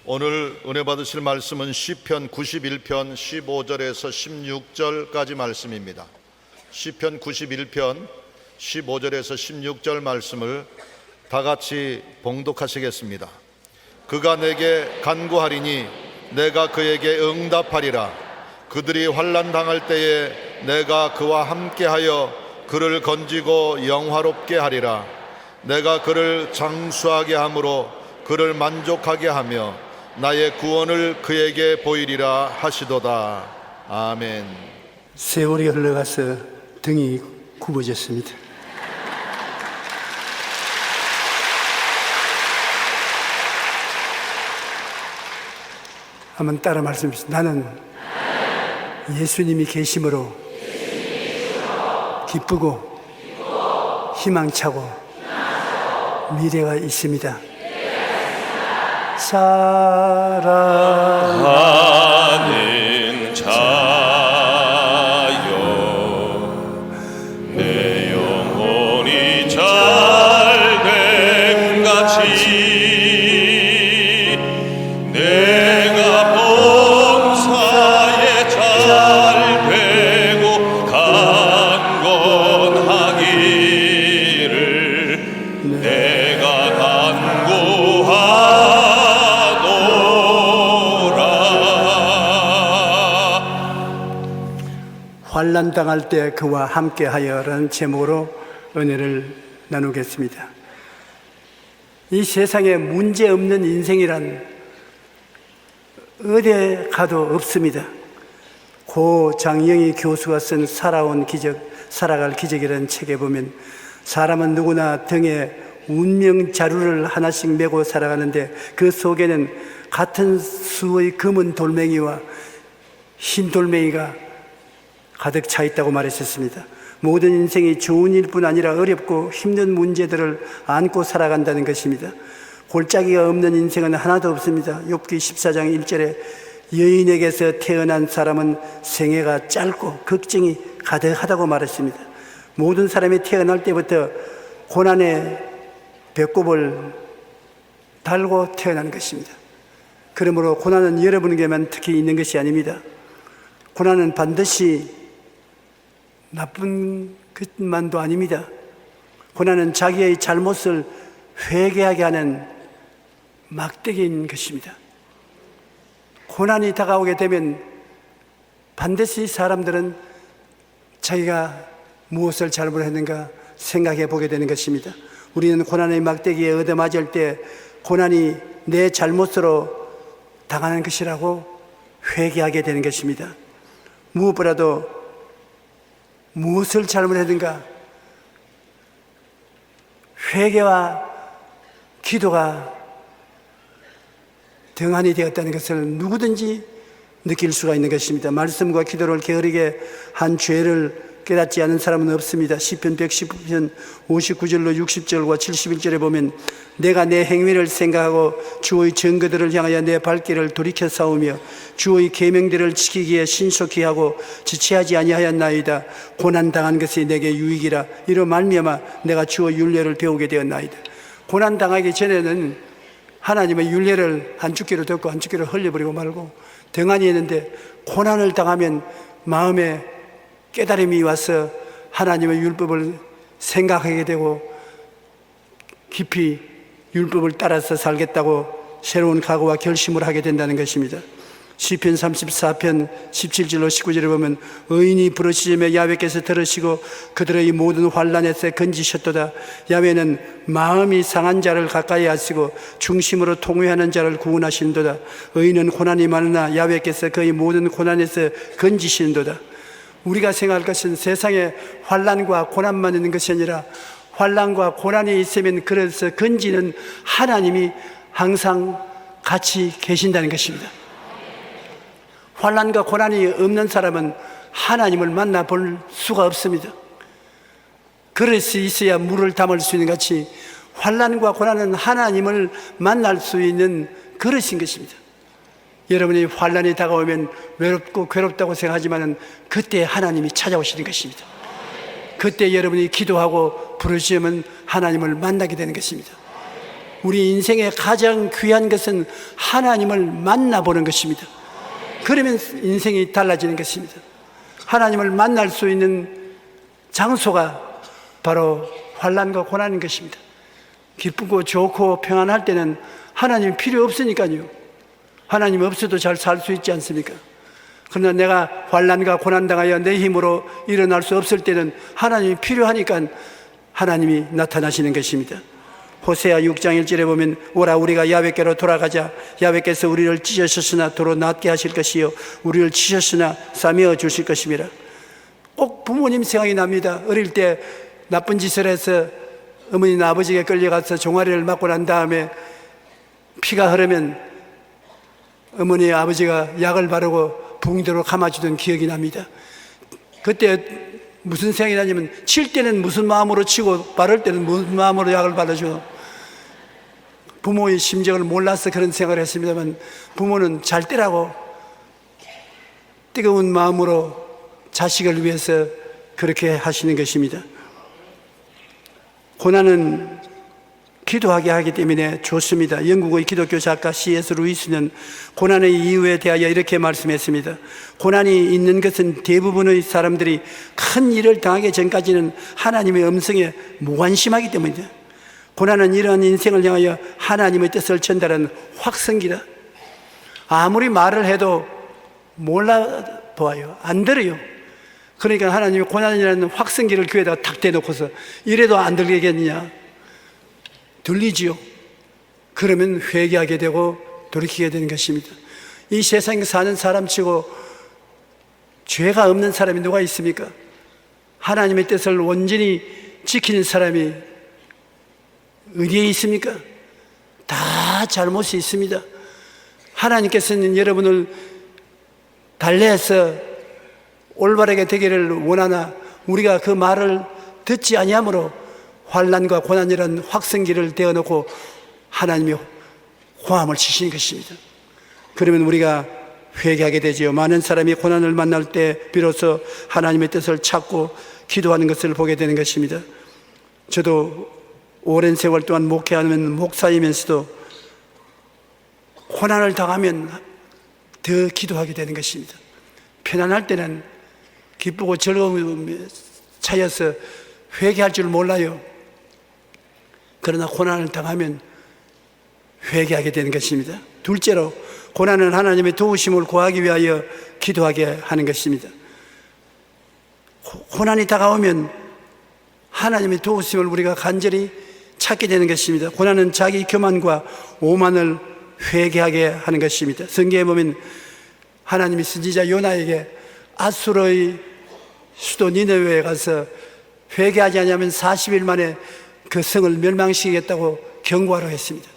오늘 은혜 받으실 말씀은 시편 91편 15절에서 16절까지 말씀입니다. 시편 91편 15절에서 16절 말씀을 다 같이 봉독하시겠습니다. 그가 내게 간구하리니 내가 그에게 응답하리라. 그들이 환난 당할 때에 내가 그와 함께하여 그를 건지고 영화롭게 하리라. 내가 그를 장수하게 함으로 그를 만족하게 하며 나의 구원을 그에게 보이리라 하시도다. 아멘. 세월이 흘러가서 등이 굽어졌습니다. 한번 따라 말씀해주세요. 나는 예수님이 계심으로 기쁘고 희망차고 미래가 있습니다. 사랑하는 자여, 내 영혼이 잘됨 같이 내가 범사에 잘되고 강건하기를 내가 간구하노라. 환난 당할 때 그와 함께하여라는 제목으로 은혜를 나누겠습니다. 이 세상에 문제 없는 인생이란 어디에 가도 없습니다. 고 장영희 교수가 쓴 살아갈 기적이라는 책에 보면 사람은 누구나 등에 운명 자루를 하나씩 메고 살아가는데 그 속에는 같은 수의 검은 돌멩이와 흰 돌멩이가 가득 차 있다고 말했었습니다. 모든 인생이 좋은 일뿐 아니라 어렵고 힘든 문제들을 안고 살아간다는 것입니다. 골짜기가 없는 인생은 하나도 없습니다. 욥기 14장 1절에 여인에게서 태어난 사람은 생애가 짧고 걱정이 가득하다고 말했습니다. 모든 사람이 태어날 때부터 고난의 배꼽을 달고 태어난 것입니다. 그러므로 고난은 여러분에게만 특히 있는 것이 아닙니다. 고난은 반드시 나쁜 것만도 아닙니다. 고난은 자기의 잘못을 회개하게 하는 막대기인 것입니다. 고난이 다가오게 되면 반드시 사람들은 자기가 무엇을 잘못했는가 생각해 보게 되는 것입니다. 우리는 고난의 막대기에 얻어맞을 때 고난이 내 잘못으로 당하는 것이라고 회개하게 되는 것입니다. 무엇보다도 무엇을 잘못했는가 회개와 기도가 등한이 되었다는 것을 누구든지 느낄 수가 있는 것입니다. 말씀과 기도를 게으르게 한 죄를 깨닫지 않은 사람은 없습니다. 시편 119편 59절로 60절과 71절에 보면 내가 내 행위를 생각하고 주의 증거들을 향하여 내 발길을 돌이켜 싸우며 주의 계명들을 지키기에 신속히 하고 지체하지 아니하였나이다. 고난당한 것이 내게 유익이라. 이로 말미암아 내가 주의 율례를 배우게 되었나이다. 고난당하기 전에는 하나님의 율례를 한 주기로 듣고 한 주기로 흘려버리고 말고 등한이 있는데 고난을 당하면 마음에 깨달음이 와서 하나님의 율법을 생각하게 되고 깊이 율법을 따라서 살겠다고 새로운 각오와 결심을 하게 된다는 것입니다. 시편 34편 17절로 19절에 보면 의인이 부르짖으며 야훼께서 들으시고 그들의 모든 환난에서 건지셨도다. 야훼는 마음이 상한 자를 가까이 하시고 중심으로 통회하는 자를 구원하시는도다. 의인은 고난이 많으나 야훼께서 그의 모든 고난에서 건지시는도다. 우리가 생각할 것은 세상에 환난과 고난만 있는 것이 아니라 환난과 고난이 있으면 그래서 건지는 하나님이 항상 같이 계신다는 것입니다. 환난과 고난이 없는 사람은 하나님을 만나볼 수가 없습니다. 그릇이 있어야 물을 담을 수 있는 같이 환난과 고난은 하나님을 만날 수 있는 그릇인 것입니다. 여러분이 환난이 다가오면 외롭고 괴롭다고 생각하지만 그때 하나님이 찾아오시는 것입니다. 그때 여러분이 기도하고 부르짖으면 하나님을 만나게 되는 것입니다. 우리 인생의 가장 귀한 것은 하나님을 만나보는 것입니다. 그러면 인생이 달라지는 것입니다. 하나님을 만날 수 있는 장소가 바로 환난과 고난인 것입니다. 기쁘고 좋고 평안할 때는 하나님이 필요 없으니까요. 하나님 없어도 잘 살 수 있지 않습니까? 그러나 내가 환난과 고난 당하여 내 힘으로 일어날 수 없을 때는 하나님이 필요하니까 하나님이 나타나시는 것입니다. 호세아 6장 1절에 보면 오라 우리가 야훼께로 돌아가자. 야훼께서 우리를 찢으셨으나 도로 낫게 하실 것이요 우리를 치셨으나 싸매어 주실 것임이라. 꼭 부모님 생각이 납니다. 어릴 때 나쁜 짓을 해서 어머니나 아버지에게 끌려가서 종아리를 맞고 난 다음에 피가 흐르면 어머니 아버지가 약을 바르고 붕대로 감아주던 기억이 납니다. 그때 무슨 생각이 나냐면 칠 때는 무슨 마음으로 치고 바를 때는 무슨 마음으로 약을 바르죠. 부모의 심정을 몰라서 그런 생각을 했습니다만 부모는 잘 때라고 뜨거운 마음으로 자식을 위해서 그렇게 하시는 것입니다. 고난은 기도하게 하기 때문에 좋습니다. 영국의 기독교 작가 C.S. 루이스는 고난의 이유에 대하여 이렇게 말씀했습니다. 고난이 있는 것은 대부분의 사람들이 큰 일을 당하기 전까지는 하나님의 음성에 무관심하기 때문이다. 고난은 이러한 인생을 향하여 하나님의 뜻을 전달하는 확성기다. 아무리 말을 해도 몰라보아요. 안 들어요. 그러니까 하나님이 고난이라는 확성기를 귀에다가 탁 대놓고서 이래도 안 들리겠느냐? 들리지요. 그러면 회개하게 되고 돌이키게 되는 것입니다. 이 세상에 사는 사람치고 죄가 없는 사람이 누가 있습니까? 하나님의 뜻을 온전히 지키는 사람이 어디에 있습니까? 다 잘못이 있습니다. 하나님께서는 여러분을 달래서 올바르게 되기를 원하나 우리가 그 말을 듣지 아니하므로 환난과 고난이라는 확성기를 대어놓고 하나님이 호함을 치시는 것입니다. 그러면 우리가 회개하게 되지요. 많은 사람이 고난을 만날 때 비로소 하나님의 뜻을 찾고 기도하는 것을 보게 되는 것입니다. 저도 오랜 세월 동안 목회하는 목사이면서도 고난을 당하면 더 기도하게 되는 것입니다. 편안할 때는 기쁘고 즐거움에 차여서 회개할 줄 몰라요. 그러나 고난을 당하면 회개하게 되는 것입니다. 둘째로 고난은 하나님의 도우심을 구하기 위하여 기도하게 하는 것입니다. 고난이 다가오면 하나님의 도우심을 우리가 간절히 찾게 되는 것입니다. 고난은 자기 교만과 오만을 회개하게 하는 것입니다. 성경에 보면 하나님이 선지자 요나에게 아수르의 수도 니느웨에 가서 회개하지 않으면 40일 만에 그 성을 멸망시키겠다고 경고하라고 했습니다.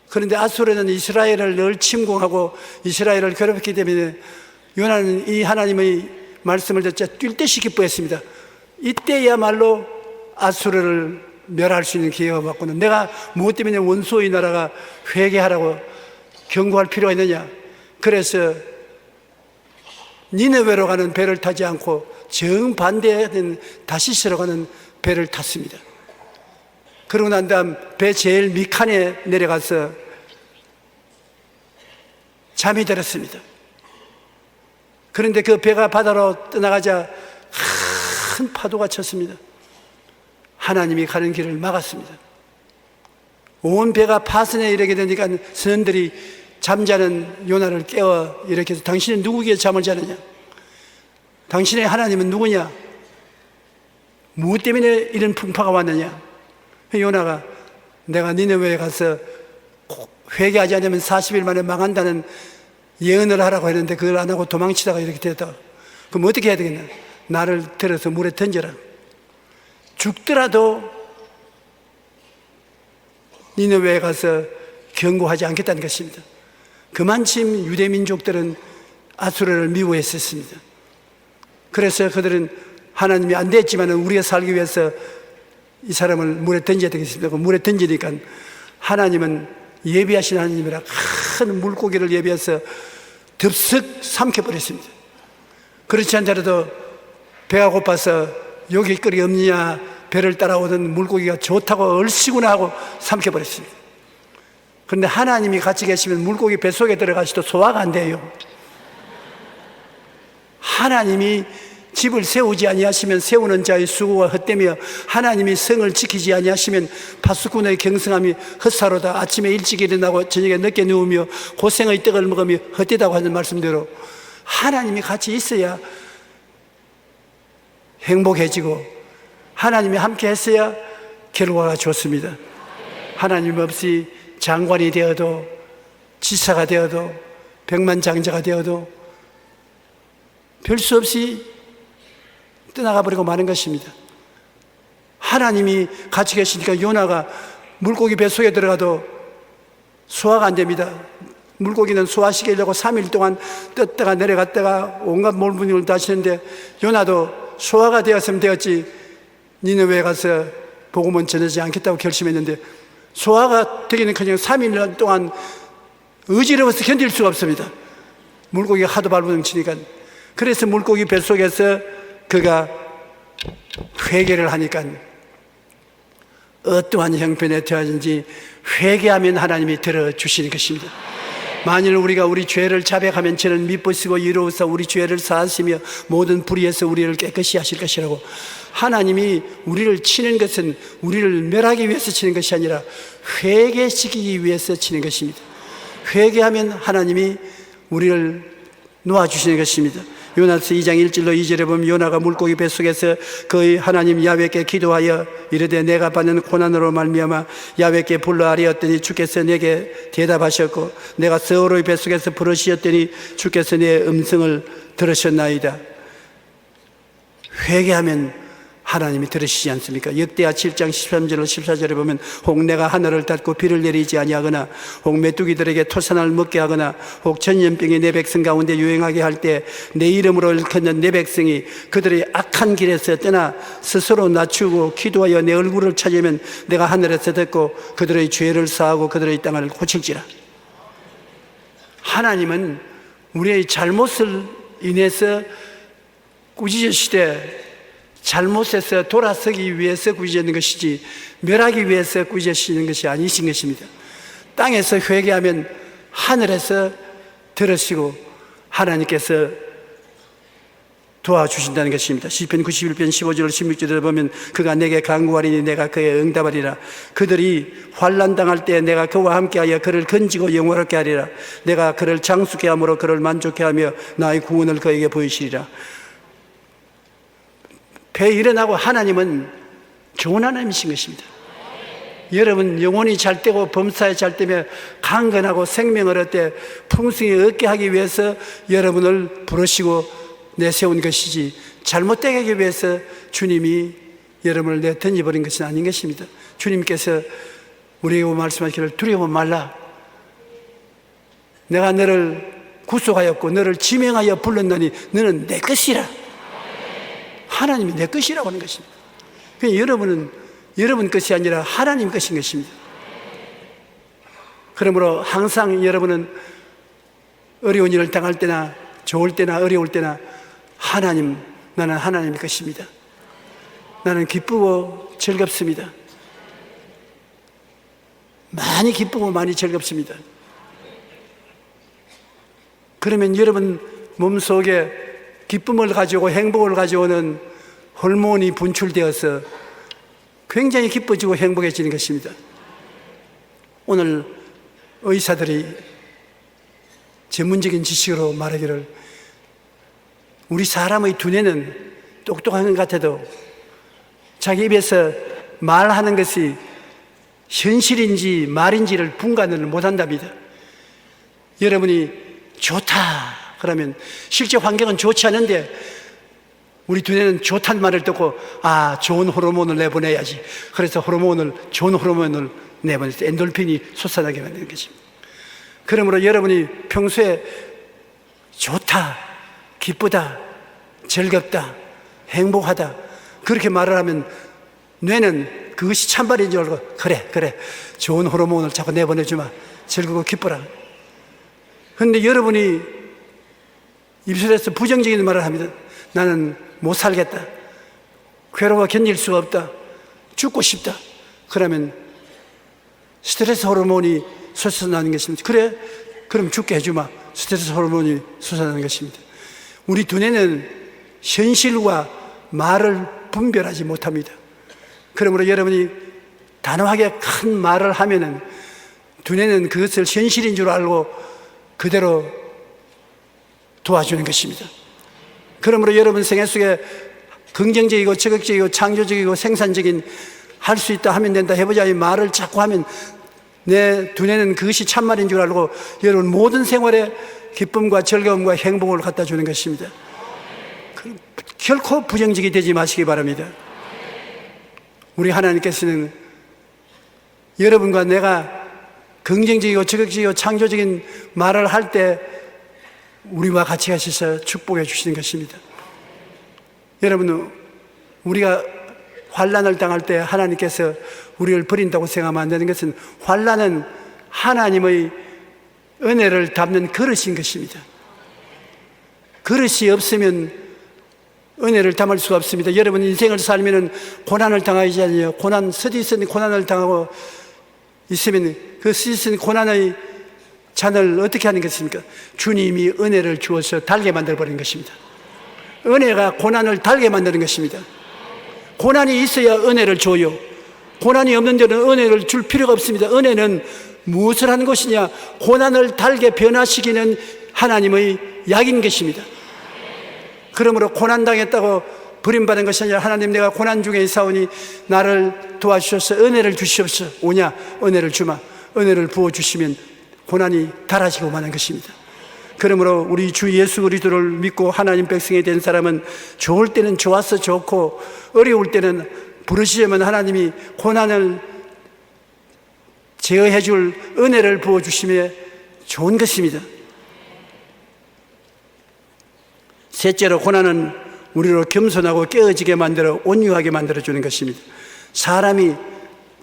그런데 아수르는 이스라엘을 늘 침공하고 이스라엘을 괴롭혔기 때문에 요나는 이 하나님의 말씀을 듣자 뛸 듯이 기뻐했습니다. 이때야말로 아수르를 멸할 수 있는 기회가 왔구나. 내가 무엇 때문에 원수의 나라가 회개하라고 경고할 필요가 있느냐. 그래서 니느웨로 가는 배를 타지 않고 정반대된 다시스로 가는 배를 탔습니다. 그러고 난 다음 배 제일 밑칸에 내려가서 잠이 들었습니다. 그런데 그 배가 바다로 떠나가자 큰 파도가 쳤습니다. 하나님이 가는 길을 막았습니다. 온 배가 파선에 이르게 되니까 선원들이 잠자는 요나를 깨워 이렇게 해서 당신은 누구에게 잠을 자느냐? 당신의 하나님은 누구냐? 무엇 때문에 이런 풍파가 왔느냐? 요나가 내가 니느웨에 가서 회개하지 않으면 40일 만에 망한다는 예언을 하라고 했는데 그걸 안 하고 도망치다가 이렇게 됐다. 그럼 어떻게 해야 되겠냐? 나를 들어서 물에 던져라. 죽더라도 니느웨에 가서 경고하지 않겠다는 것입니다. 그만큼 유대민족들은 아수르를 미워했었습니다. 그래서 그들은 하나님이 안 됐지만 우리가 살기 위해서 이 사람을 물에 던져야 되겠습니다. 물에 던지니까 하나님은 예비하신 하나님이라 큰 물고기를 예비해서 덥석 삼켜버렸습니다. 그렇지 않더라도 배가 고파서 여기 거리 없느냐 배를 따라오던 물고기가 좋다고 얼씨구나 하고 삼켜버렸습니다. 그런데 하나님이 같이 계시면 물고기 뱃속에 들어가시도 소화가 안 돼요. 하나님이 집을 세우지 아니하시면 세우는 자의 수고가 헛되며 하나님이 성을 지키지 아니하시면 파수꾼의 경성함이 헛사로다. 아침에 일찍 일어나고 저녁에 늦게 누우며 고생의 떡을 먹으며 헛되다고 하는 말씀대로 하나님이 같이 있어야 행복해지고 하나님이 함께 했어야 결과가 좋습니다. 하나님 없이 장관이 되어도 지사가 되어도 백만장자가 되어도 별 수 없이 떠나가 버리고 마는 것입니다. 하나님이 같이 계시니까 요나가 물고기 뱃속에 들어가도 소화가 안 됩니다. 물고기는 소화시키려고 3일 동안 떴다가 내려갔다가 온갖 몰분을 다시는데 요나도 소화가 되었으면 되었지 니느웨에 가서 복음은 전하지 않겠다고 결심했는데 소화가 되기는커녕 3일 동안 어지러워서 견딜 수가 없습니다. 물고기가 하도 발버둥치니까. 그래서 물고기 뱃속에서 그가 회개를 하니까 어떠한 형편에 처하든지 회개하면 하나님이 들어주시는 것입니다. 만일 우리가 우리 죄를 자백하면 저는 미쁘시고 이로우사 우리 죄를 사하시며 모든 불의에서 우리를 깨끗이 하실 것이라고. 하나님이 우리를 치는 것은 우리를 멸하기 위해서 치는 것이 아니라 회개시키기 위해서 치는 것입니다. 회개하면 하나님이 우리를 놓아주시는 것입니다. 요나서 2장 1절로 2절에 보면 요나가 물고기 뱃속에서 거의 하나님 야훼께 기도하여 이르되 내가 받는 고난으로 말미암아 야훼께 불러 아뢰었더니 주께서 내게 대답하셨고 내가 서로의 뱃속에서 부르시었더니 주께서 내 음성을 들으셨나이다. 회개하면 하나님이 들으시지 않습니까? 역대하 7장 13절로 14절에 보면 혹 내가 하늘을 닫고 비를 내리지 아니하거나 혹 메뚜기들에게 토산을 먹게 하거나 혹 전염병이 내 백성 가운데 유행하게 할 때 내 이름으로 일컫는 내 백성이 그들의 악한 길에서 떠나 스스로 낮추고 기도하여 내 얼굴을 찾으면 내가 하늘에서 듣고 그들의 죄를 사하고 그들의 땅을 고칠지라. 하나님은 우리의 잘못을 인해서 꾸짖으시되 잘못해서 돌아서기 위해서 꾸짖는 것이지 멸하기 위해서 꾸짖으시는 것이 아니신 것입니다. 땅에서 회개하면 하늘에서 들으시고 하나님께서 도와주신다는 것입니다. 시편 91편 15절 16절에 보면 그가 내게 간구하리니 내가 그에 응답하리라. 그들이 환난 당할 때 내가 그와 함께하여 그를 건지고 영화롭게 하리라. 내가 그를 장수케 함으로 그를 만족케 하며 나의 구원을 그에게 보이시리라. 배에 일어나고 하나님은 좋은 하나님이신 것입니다. 여러분 영혼이 잘 되고 범사에 잘 되며 강건하고 생명을 얻되 풍성히 얻게 하기 위해서 여러분을 부르시고 내세운 것이지 잘못되게 하기 위해서 주님이 여러분을 내던져버린 것은 아닌 것입니다. 주님께서 우리에게 말씀하시기를 두려워 말라. 내가 너를 구속하였고 너를 지명하여 불렀노니 너는 내 것이라. 하나님이 내 것이라고 하는 것입니다. 그러니까 여러분은 여러분 것이 아니라 하나님 것인 것입니다. 그러므로 항상 여러분은 어려운 일을 당할 때나 좋을 때나 어려울 때나 하나님, 나는 하나님 것입니다. 나는 기쁘고 즐겁습니다. 많이 기쁘고 많이 즐겁습니다. 그러면 여러분 몸속에 기쁨을 가져오고 행복을 가져오는 호르몬이 분출되어서 굉장히 기뻐지고 행복해지는 것입니다. 오늘 의사들이 전문적인 지식으로 말하기를 우리 사람의 두뇌는 똑똑한 것 같아도 자기 입에서 말하는 것이 현실인지 말인지를 분간을 못한답니다. 여러분이 좋다 그러면 실제 환경은 좋지 않은데 우리 두뇌는 좋다는 말을 듣고 좋은 호르몬을 내보내야지. 그래서 좋은 호르몬을 내보내서 엔돌핀이 솟아나게 만드는 것입니다. 그러므로 여러분이 평소에 좋다, 기쁘다, 즐겁다, 행복하다 그렇게 말을 하면 뇌는 그것이 참말인 줄 알고 그래 좋은 호르몬을 자꾸 내보내주마. 즐거고 기쁘라. 그런데 여러분이 입술에서 부정적인 말을 합니다. 나는 못 살겠다. 괴로워 견딜 수가 없다. 죽고 싶다. 그러면 스트레스 호르몬이 솟아나는 것입니다. 그래? 그럼 죽게 해주마. 스트레스 호르몬이 솟아나는 것입니다. 우리 두뇌는 현실과 말을 분별하지 못합니다. 그러므로 여러분이 단호하게 큰 말을 하면은 두뇌는 그것을 현실인 줄 알고 그대로 도와주는 것입니다. 그러므로 여러분 생애 속에 긍정적이고 적극적이고 창조적이고 생산적인 할 수 있다 하면 된다 해보자 이 말을 자꾸 하면 내 두뇌는 그것이 참말인 줄 알고 여러분 모든 생활에 기쁨과 즐거움과 행복을 갖다 주는 것입니다. 결코 부정적이 되지 마시기 바랍니다. 우리 하나님께서는 여러분과 내가 긍정적이고 적극적이고 창조적인 말을 할 때 우리와 같이 하셔서 축복해 주시는 것입니다. 여러분, 우리가 환난을 당할 때 하나님께서 우리를 버린다고 생각하면 안 되는 것은 환난은 하나님의 은혜를 담는 그릇인 것입니다. 그릇이 없으면 은혜를 담을 수가 없습니다. 여러분 인생을 살면 고난을 당하지 않아요. 서디스는 고난을 당하고 있으면 그 서디스는 고난의 잔을 어떻게 하는 것입니까? 주님이 은혜를 주어서 달게 만들어버리는 것입니다. 은혜가 고난을 달게 만드는 것입니다. 고난이 있어야 은혜를 줘요. 고난이 없는 데는 은혜를 줄 필요가 없습니다. 은혜는 무엇을 하는 것이냐? 고난을 달게 변화시키는 하나님의 약인 것입니다. 그러므로 고난당했다고 버림받은 것이 아니라 하나님 내가 고난 중에 있사오니 나를 도와주셔서 은혜를 주시옵소서. 오냐? 은혜를 주마. 은혜를 부어주시면 고난이 달아지고 마는 것입니다. 그러므로 우리 주 예수 그리스도를 믿고 하나님 백성이 된 사람은 좋을 때는 좋아서 좋고 어려울 때는 부르시려면 하나님이 고난을 제어해 줄 은혜를 부어주심에 좋은 것입니다. 셋째로 고난은 우리로 겸손하고 깨어지게 만들어 온유하게 만들어주는 것입니다. 사람이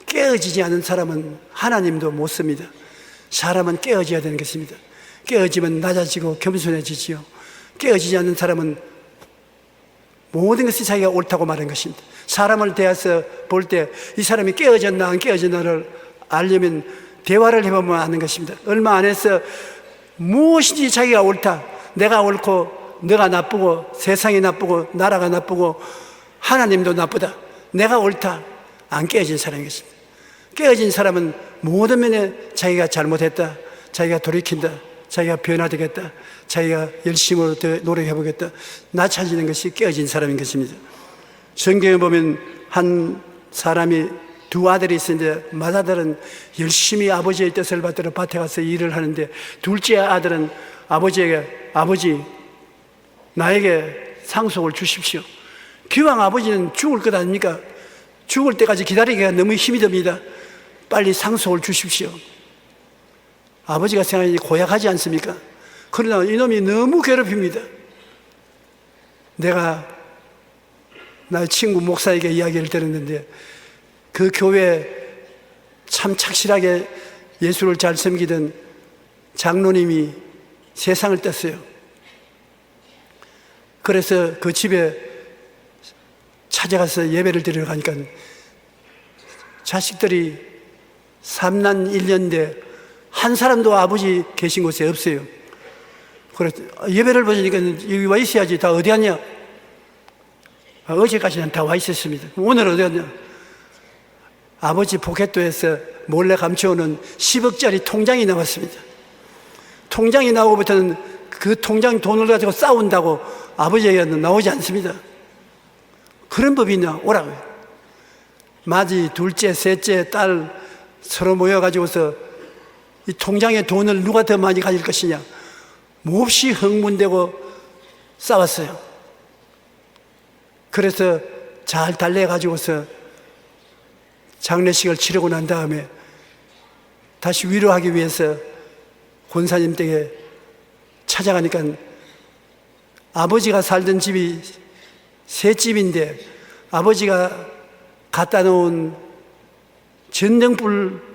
깨어지지 않은 사람은 하나님도 못 씁니다. 사람은 깨어져야 되는 것입니다. 깨어지면 낮아지고 겸손해지지요. 깨어지지 않는 사람은 모든 것이 자기가 옳다고 말하는 것입니다. 사람을 대해서 볼 때 이 사람이 깨어졌나 안 깨어졌나를 알려면 대화를 해보면 아는 것입니다. 얼마 안 해서 무엇인지 자기가 옳다, 내가 옳고 너가 나쁘고 세상이 나쁘고 나라가 나쁘고 하나님도 나쁘다, 내가 옳다, 안 깨어진 사람이겠습니다. 깨어진 사람은 모든 면에 자기가 잘못했다, 자기가 돌이킨다, 자기가 변화되겠다, 자기가 열심으로 더 노력해보겠다, 낮춰지는 것이 깨어진 사람인 것입니다. 성경에 보면 한 사람이 두 아들이 있었는데 맏아들은 열심히 아버지의 뜻을 받들어 밭에 가서 일을 하는데 둘째 아들은 아버지에게 아버지 나에게 상속을 주십시오. 기왕 아버지는 죽을 것 아닙니까? 죽을 때까지 기다리기가 너무 힘이 듭니다. 빨리 상속을 주십시오. 아버지가 생각하니 고약하지 않습니까? 그러나 이놈이 너무 괴롭힙니다. 내가 나의 친구 목사에게 이야기를 들었는데 그 교회에 참 착실하게 예수를 잘 섬기던 장로님이 세상을 떴어요. 그래서 그 집에 찾아가서 예배를 드리러 가니까 자식들이 3난 1년대 한 사람도 아버지 계신 곳에 없어요. 그래서 예배를 보니까 여기 와 있어야지. 다 어디 갔냐? 어제까지는 다 와 있었습니다. 오늘 어디 갔냐? 아버지 포켓도에서 몰래 감춰오는 10억짜리 통장이 나왔습니다. 통장이 나오고부터는 그 통장 돈을 가지고 싸운다고 아버지에게는 나오지 않습니다. 그런 법이 있나? 오라고요. 마지, 둘째, 셋째, 딸 서로 모여가지고서 이 통장에 돈을 누가 더 많이 가질 것이냐 몹시 흥분되고 싸웠어요. 그래서 잘 달래가지고서 장례식을 치르고 난 다음에 다시 위로하기 위해서 권사님 댁에 찾아가니까 아버지가 살던 집이 새 집인데 아버지가 갖다 놓은 전등불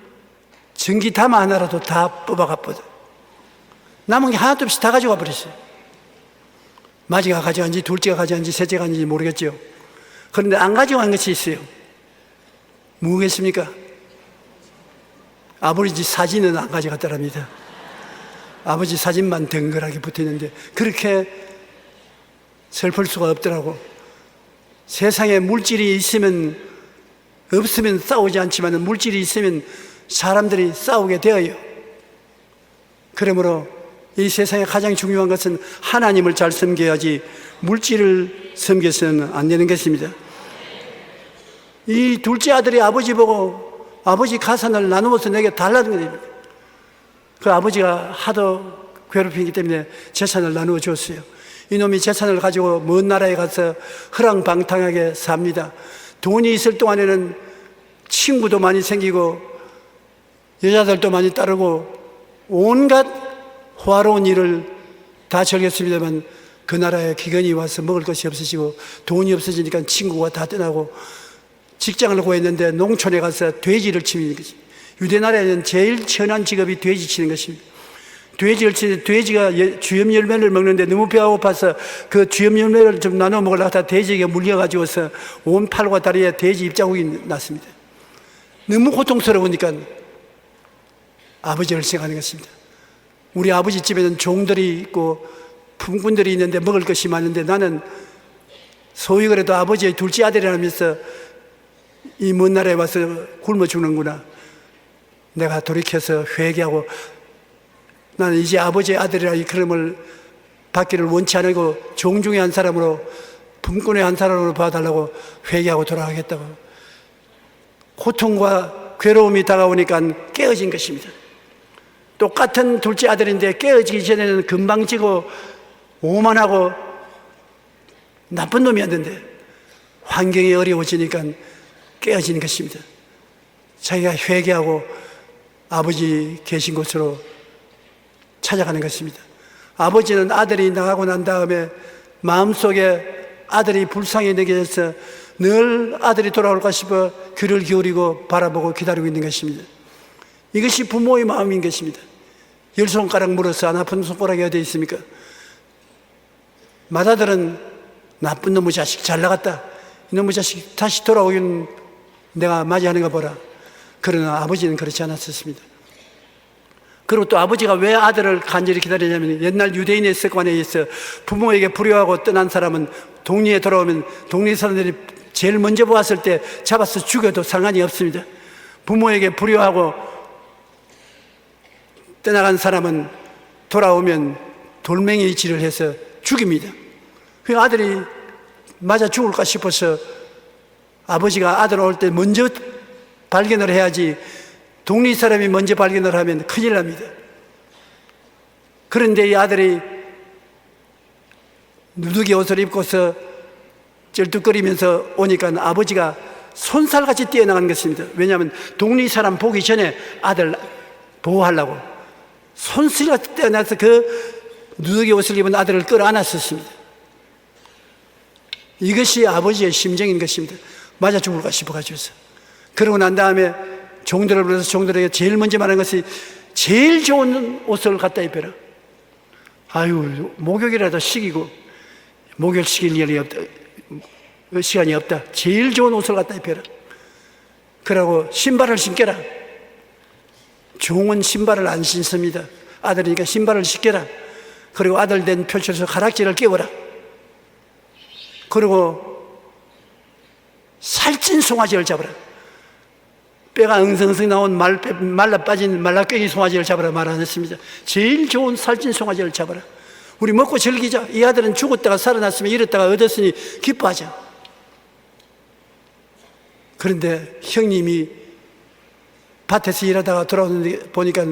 전기담화 하나라도 다 뽑아갔거든. 남은 게 하나도 없이 다 가져가 버렸어요. 마지가 가져간지 둘째가 가져간지 셋째가 가져간지 모르겠죠. 그런데 안 가져간 것이 있어요. 뭐겠습니까? 아버지 사진은 안 가져갔더랍니다. 아버지 사진만 덩그랗게 붙어있는데 그렇게 슬플 수가 없더라고. 세상에 물질이 있으면 없으면 싸우지 않지만 물질이 있으면 사람들이 싸우게 되어요. 그러므로 이 세상에 가장 중요한 것은 하나님을 잘 섬겨야지 물질을 섬겨서는 안 되는 것입니다. 이 둘째 아들이 아버지 보고 아버지 가산을 나누어서 내게 달라는 겁니다. 그 아버지가 하도 괴롭히기 때문에 재산을 나누어 줬어요. 이놈이 재산을 가지고 먼 나라에 가서 허랑방탕하게 삽니다. 돈이 있을 동안에는 친구도 많이 생기고 여자들도 많이 따르고 온갖 화로운 일을 다 즐겼습니다만 그 나라에 기근이 와서 먹을 것이 없어지고 돈이 없어지니까 친구가 다 떠나고 직장을 구했는데 농촌에 가서 돼지를 치는 것이, 유대 나라에는 제일 천한 직업이 돼지 치는 것입니다. 돼지를 치는데 돼지가 주염 열매를 먹는데 너무 배가 고파서 그 주염 열매를 좀 나눠 먹으려고 하다 돼지에게 물려가지고서 온 팔과 다리에 돼지 입자국이 났습니다. 너무 고통스러우니까 아버지를 생각하는 것입니다. 우리 아버지 집에는 종들이 있고 품꾼들이 있는데 먹을 것이 많은데 나는 소위 그래도 아버지의 둘째 아들이라면서 이 먼 나라에 와서 굶어 죽는구나. 내가 돌이켜서 회개하고 나는 이제 아버지의 아들이라 이 그름을 받기를 원치 않고 종중의 한 사람으로, 품꾼의 한 사람으로 봐달라고 회개하고 돌아가겠다고. 고통과 괴로움이 다가오니까 깨어진 것입니다. 똑같은 둘째 아들인데 깨어지기 전에는 금방지고 오만하고 나쁜 놈이었는데 환경이 어려워지니까 깨어지는 것입니다. 자기가 회개하고 아버지 계신 곳으로 찾아가는 것입니다. 아버지는 아들이 나가고 난 다음에 마음속에 아들이 불쌍히 느껴져서 늘 아들이 돌아올까 싶어 귀를 기울이고 바라보고 기다리고 있는 것입니다. 이것이 부모의 마음인 것입니다. 10손가락 물어서 안 아픈 손가락이 어디 있습니까? 맏아들은 나쁜 놈의 자식 잘 나갔다, 이놈의 자식 다시 돌아오긴 내가 맞이하는가 보라. 그러나 아버지는 그렇지 않았었습니다. 그리고 또 아버지가 왜 아들을 간절히 기다리냐면 옛날 유대인의 습관에 의해서 부모에게 불효하고 떠난 사람은 동리에 돌아오면 동리 사람들이 제일 먼저 보았을 때 잡아서 죽여도 상관이 없습니다. 부모에게 불효하고 떠나간 사람은 돌아오면 돌멩이 질을 해서 죽입니다. 그 아들이 맞아 죽을까 싶어서 아버지가 아들 올 때 먼저 발견을 해야지 동리 사람이 먼저 발견을 하면 큰일 납니다. 그런데 이 아들이 누더기 옷을 입고서 쩔뚝거리면서 오니까 아버지가 손살같이 뛰어나간 것입니다. 왜냐하면 동리 사람 보기 전에 아들 보호하려고 손살같이 뛰어나서 그 누더기 옷을 입은 아들을 끌어안았었습니다. 이것이 아버지의 심정인 것입니다. 맞아 죽을까 싶어가지고서. 그러고 난 다음에 종들을 불러서 종들에게 제일 먼저 말하는 것이 제일 좋은 옷을 갖다 입혀라. 아유, 목욕이라도 시키고 목욕 시킬 일이 없다, 시간이 없다. 제일 좋은 옷을 갖다 입혀라. 그러고 신발을 신겨라. 종은 신발을 안 신습니다. 아들이니까 신발을 신겨라. 그리고 아들 된 표쳐서 가락지를 끼워라. 그리고 살찐 송아지를 잡아라. 뼈가 엉성엉성 나온 말라 빠진 말라깽이 송아지를 잡아라 말 안 했습니다. 제일 좋은 살찐 송아지를 잡아라. 우리 먹고 즐기자. 이 아들은 죽었다가 살아났으면 이랬다가 얻었으니 기뻐하자. 그런데 형님이 밭에서 일하다가 돌아오는데 보니까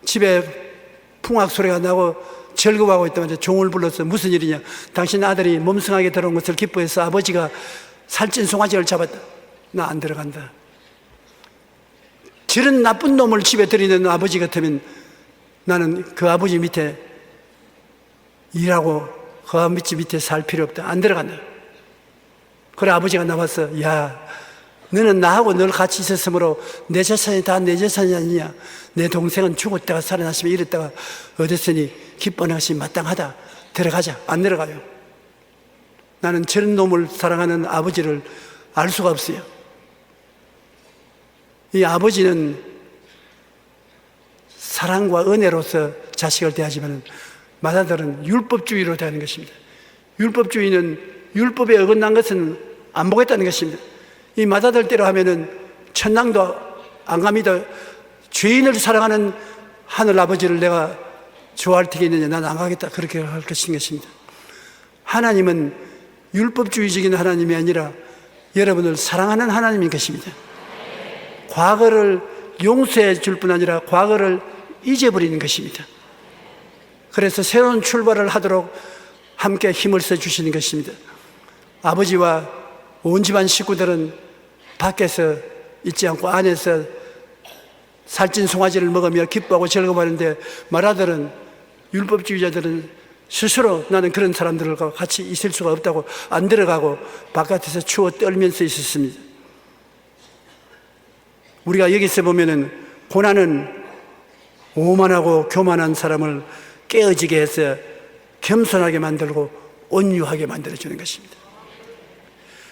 집에 풍악 소리가 나고 즐거워하고 있다면 종을 불러서 무슨 일이냐. 당신 아들이 몸성하게 들어온 것을 기뻐해서 아버지가 살찐 송아지를 잡았다. 나 안 들어간다. 저런 나쁜 놈을 집에 들이는 아버지 같으면 나는 그 아버지 밑에 일하고 그 아버지 밑에 살 필요 없다. 안 들어간다. 그래 아버지가 나와서 야, 너는 나하고 늘 같이 있었으므로 내 재산이 다 내 재산이 아니냐. 내 동생은 죽었다가 살아났으면 이랬다가 얻었으니 기뻐하는 것이 마땅하다. 들어가자. 안 들어가요. 나는 저런 놈을 사랑하는 아버지를 알 수가 없어요. 이 아버지는 사랑과 은혜로서 자식을 대하지만 마다들은 율법주의로 대하는 것입니다. 율법주의는 율법에 어긋난 것은 안 보겠다는 것입니다. 이 마다들대로 하면은 천당도 안 갑니다. 죄인을 사랑하는 하늘 아버지를 내가 좋아할 테겠느냐, 나는 안 가겠다, 그렇게 할 것입니다. 하나님은 율법주의적인 하나님이 아니라 여러분을 사랑하는 하나님인 것입니다. 과거를 용서해 줄 뿐 아니라 과거를 잊어버리는 것입니다. 그래서 새로운 출발을 하도록 함께 힘을 써 주시는 것입니다. 아버지와 온 집안 식구들은 밖에서 있지 않고 안에서 살찐 송아지를 먹으며 기뻐하고 즐거워하는데, 마라들은, 율법주의자들은 스스로 나는 그런 사람들과 같이 있을 수가 없다고 안 들어가고 바깥에서 추워 떨면서 있었습니다. 우리가 여기서 보면은 고난은 오만하고 교만한 사람을 깨어지게 해서 겸손하게 만들고 온유하게 만들어주는 것입니다.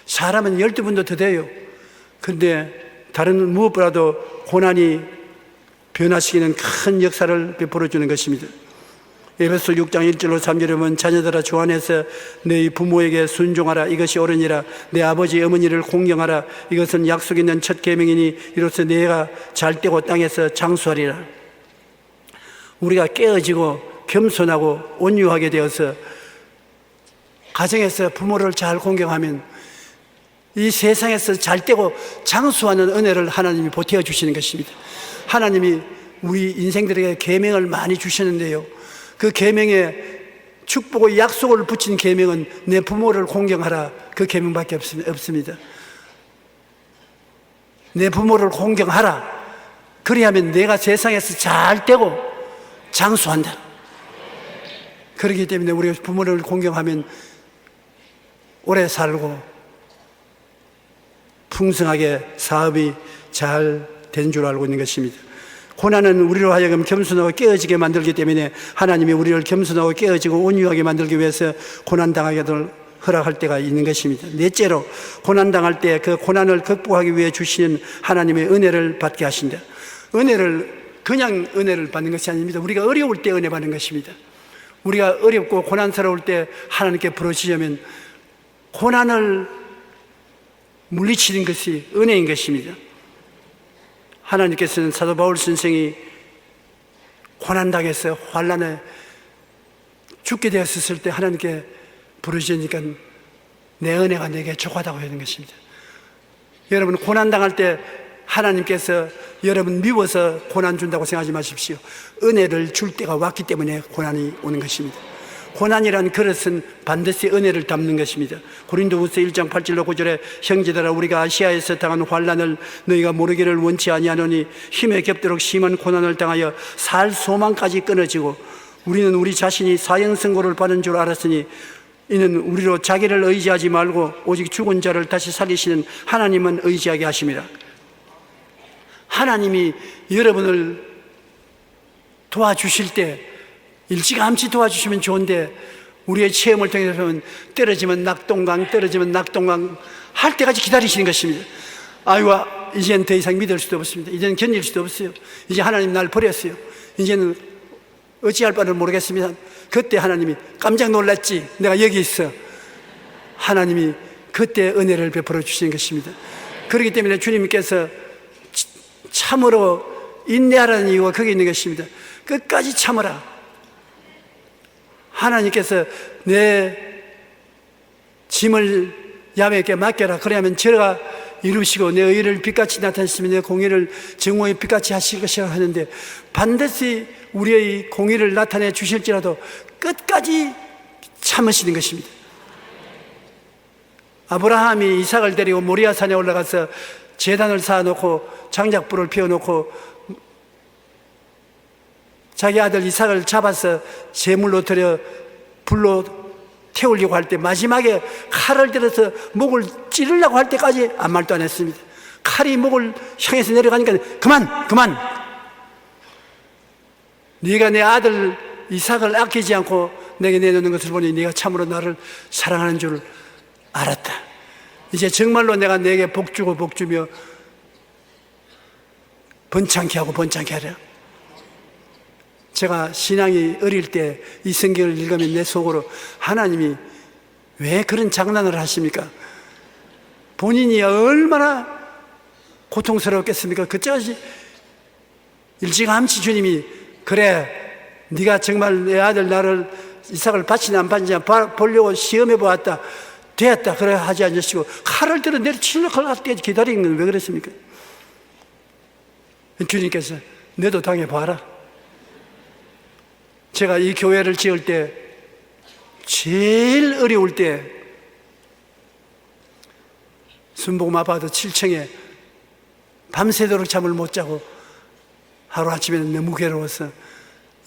사람은 12분도 더 돼요. 근데 다른 무엇보다도 고난이 변화시키는 큰 역사를 베풀어 주는 것입니다. 에베소 6장 1절로 3절에 보면 자녀들아 주 안에서 너희 부모에게 순종하라, 이것이 옳으니라. 내 아버지 어머니를 공경하라, 이것은 약속 있는 첫 계명이니 이로써 내가 잘되고 땅에서 장수하리라. 우리가 깨어지고 겸손하고 온유하게 되어서 가정에서 부모를 잘 공경하면 이 세상에서 잘되고 장수하는 은혜를 하나님이 보태어 주시는 것입니다. 하나님이 우리 인생들에게 계명을 많이 주셨는데요, 그 계명에 축복의 약속을 붙인 계명은 내 부모를 공경하라, 그 계명밖에 없습니다. 내 부모를 공경하라, 그리하면 내가 세상에서 잘되고 장수한다. 그렇기 때문에 우리가 부모를 공경하면 오래 살고 풍성하게 사업이 잘 된 줄 알고 있는 것입니다. 고난은 우리로 하여금 겸손하고 깨어지게 만들기 때문에 하나님이 우리를 겸손하고 깨어지고 온유하게 만들기 위해서 고난당하게 허락할 때가 있는 것입니다. 넷째로, 고난당할 때 그 고난을 극복하기 위해 주시는 하나님의 은혜를 받게 하신다. 은혜를 그냥 은혜를 받는 것이 아닙니다. 우리가 어려울 때 은혜 받는 것입니다. 우리가 어렵고 고난스러울 때 하나님께 부르시려면 고난을 물리치는 것이 은혜인 것입니다. 하나님께서는 사도 바울 선생이 고난당해서 환난에 죽게 되었을 때 하나님께 부르시니까 내 은혜가 내게 족하다고 하는 것입니다. 여러분, 고난당할 때 하나님께서 여러분 미워서 고난 준다고 생각하지 마십시오. 은혜를 줄 때가 왔기 때문에 고난이 오는 것입니다. 고난이란 그릇은 반드시 은혜를 담는 것입니다. 고린도후서 1장 8절로 9절에 형제들아, 우리가 아시아에서 당한 환난을 너희가 모르기를 원치 아니하노니 힘에 겹도록 심한 고난을 당하여 살 소망까지 끊어지고 우리는 우리 자신이 사형선고를 받은 줄 알았으니 이는 우리로 자기를 의지하지 말고 오직 죽은 자를 다시 살리시는 하나님은 의지하게 하심이라. 하나님이 여러분을 도와주실 때 일찌감치 도와주시면 좋은데, 우리의 체험을 통해서 보면 떨어지면 낙동강, 떨어지면 낙동강 할 때까지 기다리시는 것입니다. 아이고, 이제는 더 이상 믿을 수도 없습니다. 이제는 견딜 수도 없어요. 이제 하나님 날 버렸어요. 이제는 어찌할 바를 모르겠습니다. 그때 하나님이 깜짝 놀랐지, 내가 여기 있어. 하나님이 그때 은혜를 베풀어 주시는 것입니다. 그렇기 때문에 주님께서 참으로 인내하라는 이유가 거기 있는 것입니다. 끝까지 참으라. 하나님께서 내 짐을 야훼께 맡겨라, 그래야만 저가 이루시고 내 의를 빛같이 나타내시면 내 공의를 정오의 빛같이 하실 것이라 하는데, 반드시 우리의 공의를 나타내 주실지라도 끝까지 참으시는 것입니다. 아브라함이 이삭을 데리고 모리아산에 올라가서 제단을 쌓아놓고 장작불을 피워놓고 자기 아들 이삭을 잡아서 제물로 드려 불로 태우려고 할 때 마지막에 칼을 들어서 목을 찌르려고 할 때까지 아무 말도 안 했습니다. 칼이 목을 향해서 내려가니까 그만! 네가 내 아들 이삭을 아끼지 않고 내게 내놓는 것을 보니 네가 참으로 나를 사랑하는 줄 알았다. 이제 정말로 내가 내게 복주고 복주며 번창케 하고 번창케 하라. 제가 신앙이 어릴 때 이 성경을 읽으면 내 속으로 하나님이 왜 그런 장난을 하십니까? 본인이 얼마나 고통스러웠겠습니까? 그때까지 일찌감치 주님이 그래 네가 정말 내 아들 나를 이삭을 바치냐 안 바치냐 보려고 시험해 보았다 되었다 그래 하지 않으시고 칼을 들어 내려 치려고 할 때 기다리는 건 왜 그랬습니까? 주님께서 너도 당해봐라. 제가 이 교회를 지을 때 제일 어려울 때 순복음 아파트 7층에 밤새도록 잠을 못 자고 하루아침에는 너무 괴로워서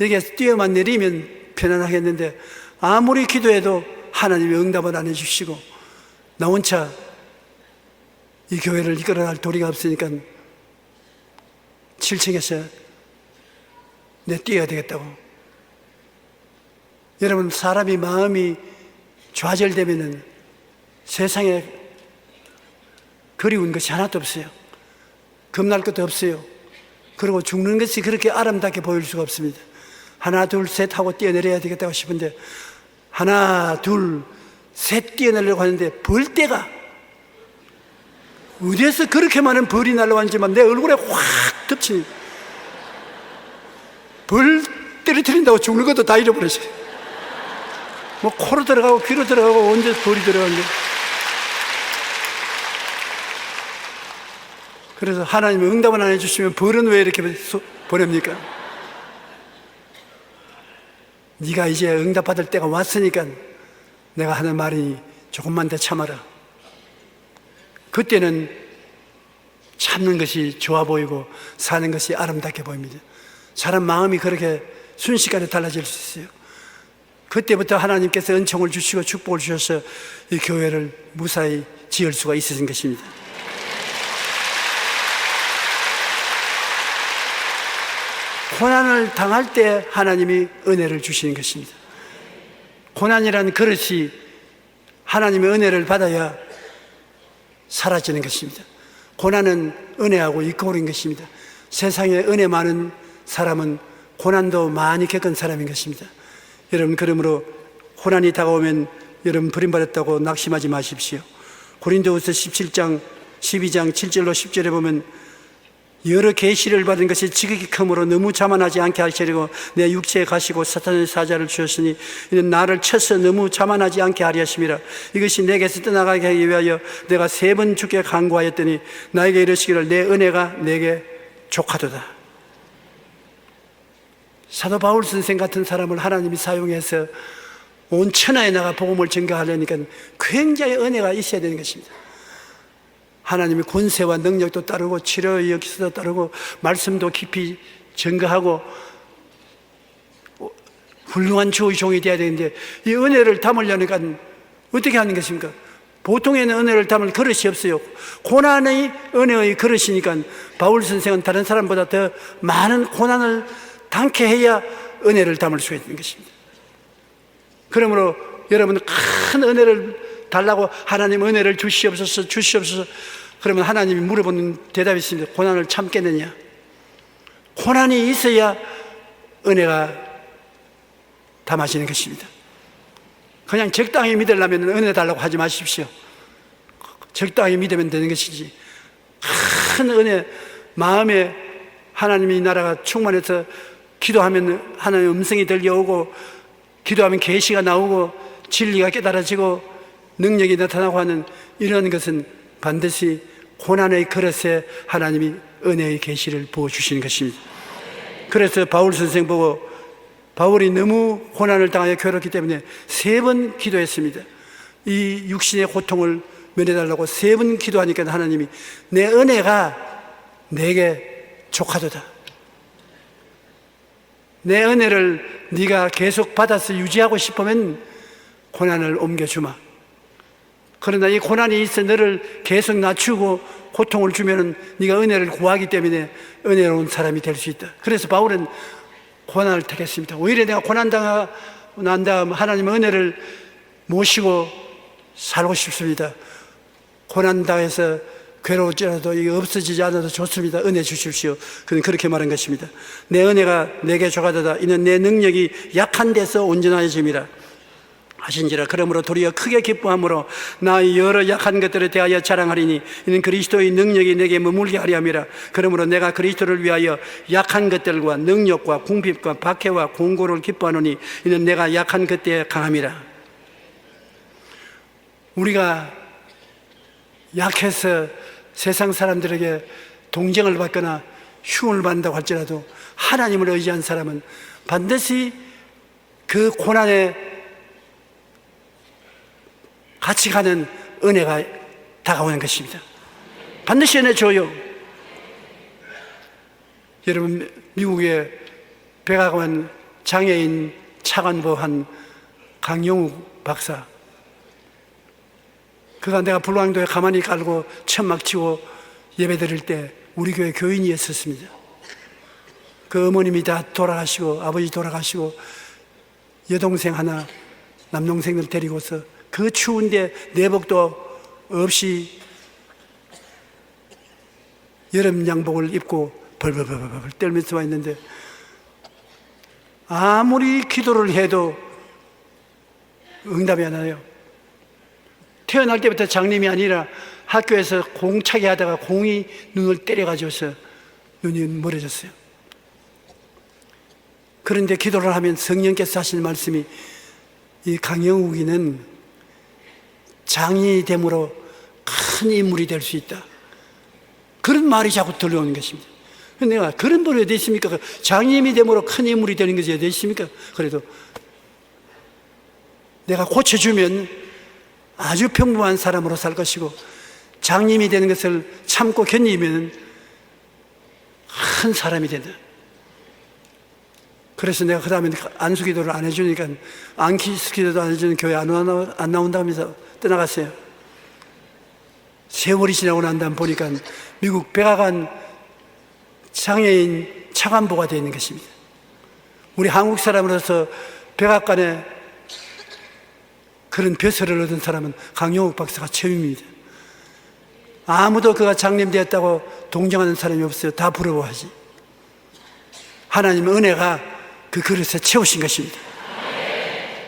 여기에서 뛰어만 내리면 편안하겠는데 아무리 기도해도 하나님이 응답을 안 해주시고 나 혼자 이 교회를 이끌어갈 도리가 없으니까 7층에서 내 뛰어야 되겠다고. 여러분, 사람이 마음이 좌절되면은 세상에 그리운 것이 하나도 없어요. 겁날 것도 없어요. 그리고 죽는 것이 그렇게 아름답게 보일 수가 없습니다. 하나 둘 셋 하고 뛰어내려야 되겠다고 싶은데 하나 둘 셋 뛰어내려고 하는데 벌떼가 어디에서 그렇게 많은 벌이 날라왔는지만 내 얼굴에 확 덮치니 벌 떨어뜨린다고 죽는 것도 다 잃어버렸어요. 뭐 코로 들어가고 귀로 들어가고 언제 벌이 들어가는데. 그래서 하나님이 응답을 안 해주시면 벌은 왜 이렇게 보냅니까? 네가 이제 응답받을 때가 왔으니까 내가 하는 말이 조금만 더 참아라. 그때는 참는 것이 좋아 보이고 사는 것이 아름답게 보입니다. 사람 마음이 그렇게 순식간에 달라질 수 있어요. 그때부터 하나님께서 은총을 주시고 축복을 주셔서 이 교회를 무사히 지을 수가 있으신 것입니다. 고난을 당할 때 하나님이 은혜를 주시는 것입니다. 고난이라는 그릇이 하나님의 은혜를 받아야 사라지는 것입니다. 고난은 은혜하고 이꼬리인 것입니다. 세상에 은혜 많은 사람은 고난도 많이 겪은 사람인 것입니다. 여러분, 그러므로 고난이 다가오면 여러분 버림받았다고 낙심하지 마십시오. 고린도후서 17장 12장 7절로 10절에 보면 여러 계시를 받은 것이 지극히 크므로 너무 자만하지 않게 하시려고 내 육체에 가시고 사탄의 사자를 주셨으니 이는 나를 쳐서 너무 자만하지 않게 하려 하심이라. 이것이 내게서 떠나가게 하기 위하여 내가 3번 주께 간구하였더니 나에게 이르시기를 내 은혜가 내게 족하도다. 사도 바울 선생 같은 사람을 하나님이 사용해서 온 천하에 나가 복음을 전가하려니까 굉장히 은혜가 있어야 되는 것입니다. 하나님이 권세와 능력도 따르고 치료의 역사도 따르고 말씀도 깊이 전가하고 훌륭한 주의 종이 되어야 되는데 이 은혜를 담으려니까 어떻게 하는 것입니까? 보통에는 은혜를 담을 그릇이 없어요. 고난의 은혜의 그릇이니까 바울 선생은 다른 사람보다 더 많은 고난을 담게 해야 은혜를 담을 수가 있는 것입니다. 그러므로 여러분 큰 은혜를 달라고 하나님 은혜를 주시옵소서 주시옵소서 그러면 하나님이 물어보는 대답이 있습니다. 고난을 참겠느냐? 고난이 있어야 은혜가 담아지는 것입니다. 그냥 적당히 믿으려면 은혜 달라고 하지 마십시오. 적당히 믿으면 되는 것이지 큰 은혜 마음에 하나님의 나라가 충만해서 기도하면 하나님의 음성이 들려오고 기도하면 계시가 나오고 진리가 깨달아지고 능력이 나타나고 하는 이런 것은 반드시 고난의 그릇에 하나님이 은혜의 계시를 부어주시는 것입니다. 그래서 바울 선생 보고 바울이 너무 고난을 당하여 괴롭기 때문에 3번 기도했습니다. 이 육신의 고통을 면해달라고 3번 기도하니까 하나님이 내 은혜가 내게 족하도다. 내 은혜를 네가 계속 받아서 유지하고 싶으면 고난을 옮겨주마. 그러나 이 고난이 있어 너를 계속 낮추고 고통을 주면은 네가 은혜를 구하기 때문에 은혜로운 사람이 될 수 있다. 그래서 바울은 고난을 택했습니다. 오히려 내가 고난당하고 난 다음 하나님의 은혜를 모시고 살고 싶습니다. 고난당해서 괴로울지라도 이게 없어지지 않아도 좋습니다. 은혜 주십시오. 그는 그렇게 말한 것입니다. 내 은혜가 내게 조가되다. 이는 내 능력이 약한 데서 온전하여짐이라 하신지라. 그러므로 도리어 크게 기뻐함으로 나의 여러 약한 것들에 대하여 자랑하리니 이는 그리스도의 능력이 내게 머물게 하려 함이라. 그러므로 내가 그리스도를 위하여 약한 것들과 능력과 궁핍과 박해와 공고를 기뻐하노니 이는 내가 약한 그때에 강함이라. 우리가 약해서 세상 사람들에게 동정을 받거나 흉을 받는다고 할지라도 하나님을 의지한 사람은 반드시 그 고난에 같이 가는 은혜가 다가오는 것입니다. 반드시 은혜 줘요. 여러분, 미국의 백악관 장애인 차관보 한 강영욱 박사, 그가 내가 불광도에 가만히 깔고 천막 치고 예배 드릴 때 우리 교회 교인이었었습니다. 그 어머님이 다 돌아가시고 아버지 돌아가시고 여동생 하나 남동생들 데리고서 그 추운데 내복도 없이 여름 양복을 입고 벌벌벌벌 떨면서 와 있는데 아무리 기도를 해도 응답이 안 와요. 태어날 때부터 장님이 아니라 학교에서 공차기 하다가 공이 눈을 때려가지고서 눈이 멀어졌어요. 그런데 기도를 하면 성령께서 하시는 말씀이 이 강영욱이는 장인이 됨으로 큰 인물이 될 수 있다. 그런 말이 자꾸 들려오는 것입니다. 내가 그런 분이 어디 있습니까? 장인이 됨으로 큰 인물이 되는 것이 어디 있습니까? 그래도 내가 고쳐주면 아주 평범한 사람으로 살 것이고 장님이 되는 것을 참고 견디면 큰 사람이 된다. 그래서 내가 그 다음에 안수기도를 안 해주니까 안기도도 안 해주는 교회 안 나온다 하면서 떠나갔어요. 세월이 지나고 난 다음 보니까 미국 백악관 장애인 차관보가 되어 있는 것입니다. 우리 한국 사람으로서 백악관에 그런 벼슬을 얻은 사람은 강영욱 박사가 처음입니다. 아무도 그가 장님 되었다고 동정하는 사람이 없어요. 다 부러워하지. 하나님의 은혜가 그 그릇에 채우신 것입니다.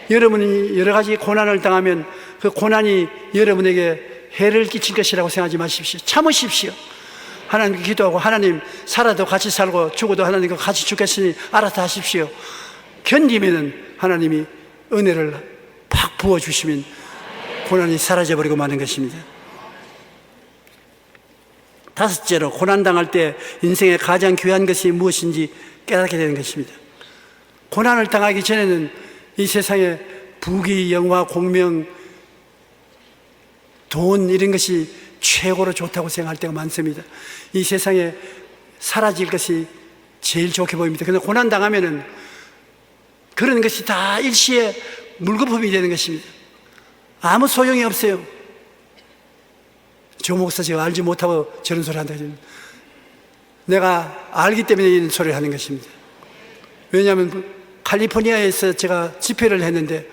여러분이 여러 가지 고난을 당하면 그 고난이 여러분에게 해를 끼칠 것이라고 생각하지 마십시오. 참으십시오. 하나님께 기도하고 하나님 살아도 같이 살고 죽어도 하나님과 같이 죽겠으니 알아서 하십시오. 견디면은 하나님이 은혜를 팍 부어주시면 고난이 사라져버리고 마는 것입니다. 다섯째로, 고난당할 때 인생의 가장 귀한 것이 무엇인지 깨닫게 되는 것입니다. 고난을 당하기 전에는 이 세상에 부귀, 영화, 공명, 돈 이런 것이 최고로 좋다고 생각할 때가 많습니다. 이 세상에 사라질 것이 제일 좋게 보입니다. 그런데 고난당하면은 그런 것이 다 일시에 물거품이 되는 것입니다. 아무 소용이 없어요. 조 목사 제가 알지 못하고 저런 소리 한다. 내가 알기 때문에 이런 소리를 하는 것입니다. 왜냐하면 캘리포니아에서 제가 집회를 했는데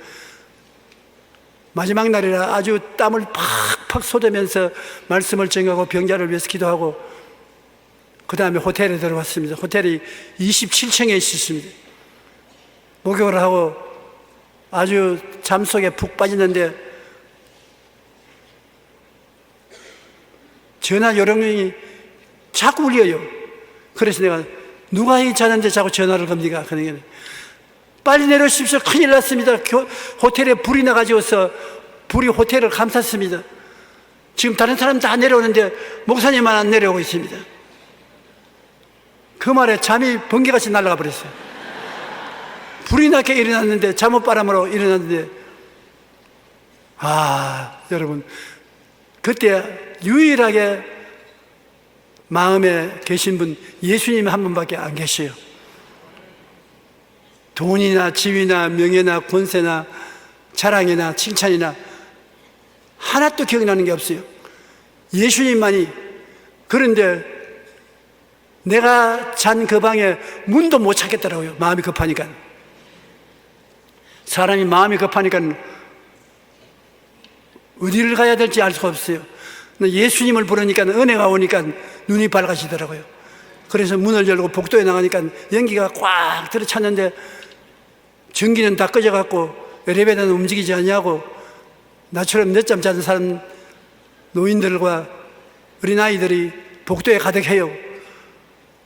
마지막 날이라 아주 땀을 팍팍 쏟으면서 말씀을 전하고 병자를 위해서 기도하고 그 다음에 호텔에 들어갔습니다. 호텔이 27층에 있었습니다. 목욕을 하고 아주 잠 속에 푹 빠지는데 전화 요령이 자꾸 울려요. 그래서 내가 누가 이 자는데 자꾸 전화를 겁니까? 그러니까 빨리 내려오십시오. 큰일 났습니다. 호텔에 불이 나가지고서 불이 호텔을 감쌌습니다. 지금 다른 사람 다 내려오는데 목사님만 안 내려오고 있습니다. 그 말에 잠이 번개같이 날아가 버렸어요. 불이 나게 일어났는데 잠옷바람으로 일어났는데 여러분 그때 유일하게 마음에 계신 분 예수님 한 분밖에 안 계셔요. 돈이나 지위나 명예나 권세나 자랑이나 칭찬이나 하나도 기억나는 게 없어요. 예수님만이. 그런데 내가 잔 그 방에 문도 못 찾겠더라고요. 마음이 급하니까. 사람이 마음이 급하니까 어디를 가야 될지 알 수가 없어요. 예수님을 부르니까 은혜가 오니까 눈이 밝아지더라고요. 그래서 문을 열고 복도에 나가니까 연기가 꽉 들어찼는데 전기는 다 꺼져갖고 엘리베이터는 움직이지 않냐고 나처럼 늦잠 자는 사람, 노인들과 어린아이들이 복도에 가득해요.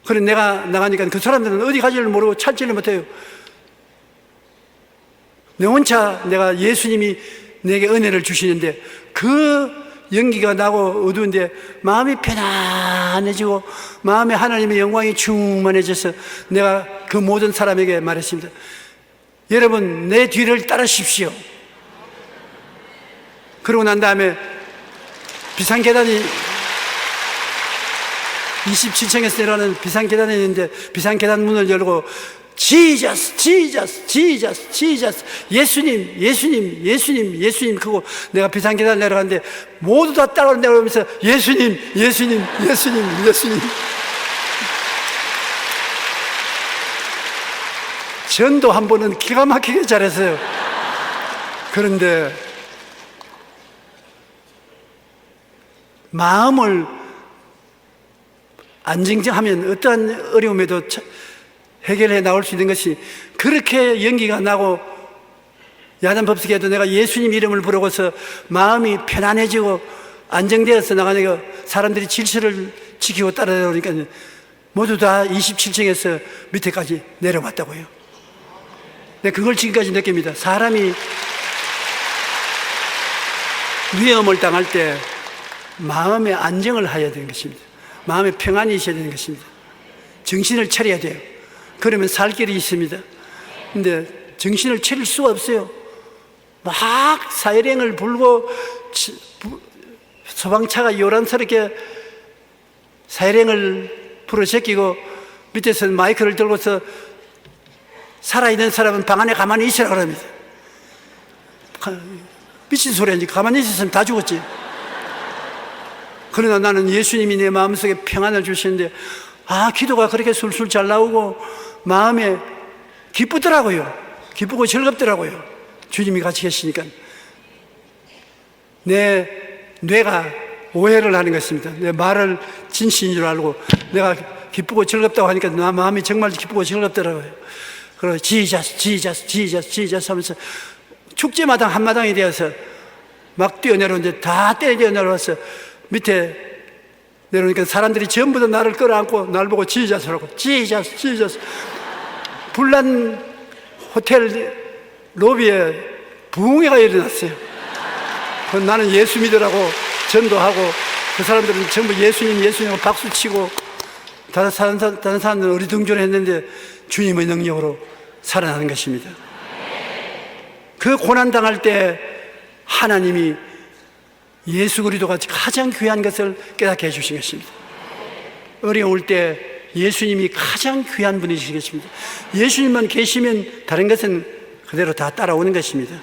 그래 내가 나가니까 그 사람들은 어디 가지를 모르고 찾지를 못해요. 내 혼자 내가 예수님이 내게 은혜를 주시는데 그 연기가 나고 어두운데 마음이 편안해지고 마음에 하나님의 영광이 충만해져서 내가 그 모든 사람에게 말했습니다. 여러분 내 뒤를 따르십시오. 그러고 난 다음에 비상계단이 27층에서 내려가는 비상계단이 있는데 비상계단 문을 열고 지저스 지저스 지저스 지저스 예수님 예수님 예수님 예수님 그거 내가 비상계단 내려가는데 모두 다 따라 내려오면서 예수님 예수님 예수님 예수님 전도 한 번은 기가 막히게 잘했어요. 그런데 마음을 안정하면 어떠한 어려움에도 해결해 나올 수 있는 것이 그렇게 연기가 나고 야단법석에도 내가 예수님 이름을 부르고서 마음이 편안해지고 안정되어서 나가니까 사람들이 질서를 지키고 따라오니까 모두 다 27층에서 밑에까지 내려왔다고요. 네, 그걸 지금까지 느낍니다. 사람이 위험을 당할 때 마음의 안정을 해야 되는 것입니다. 마음의 평안이 있어야 되는 것입니다. 정신을 차려야 돼요. 그러면 살 길이 있습니다. 근데 정신을 차릴 수가 없어요. 막 사이렌을 불고 소방차가 요란스럽게 사이렌을 불어 제끼고 밑에서 마이크를 들고서 살아있는 사람은 방 안에 가만히 있으라 그럽니다. 미친 소리인지 가만히 있었으면 다 죽었지. 그러나 나는 예수님이 내 마음속에 평안을 주시는데 기도가 그렇게 술술 잘 나오고 마음에 기쁘더라고요. 기쁘고 즐겁더라고요. 주님이 같이 계시니까. 내 뇌가 오해를 하는 것입니다. 내 말을 진실인 줄 알고 내가 기쁘고 즐겁다고 하니까 나 마음이 정말 기쁘고 즐겁더라고요. 그리고 지저스 지저스 지저스 지저스 하면서 축제마당 한마당이 되어서 막 뛰어내려오는데 다 뛰어내려와서 밑에 내려오니까 사람들이 전부 다 나를 끌어안고 날 보고 지저스라고 지저스 지저스. 불난 호텔 로비에 부흥회가 일어났어요. 나는 예수 믿으라고 전도하고 그 사람들은 전부 예수님 예수님하고 박수치고 다른 사람들은 어리둥절했는데 주님의 능력으로 살아나는 것입니다. 그 고난당할 때 하나님이 예수 그리스도가 가장 귀한 것을 깨닫게 해주신 것입니다. 어려울 때 예수님이 가장 귀한 분이신 것입니다. 예수님만 계시면 다른 것은 그대로 다 따라오는 것입니다.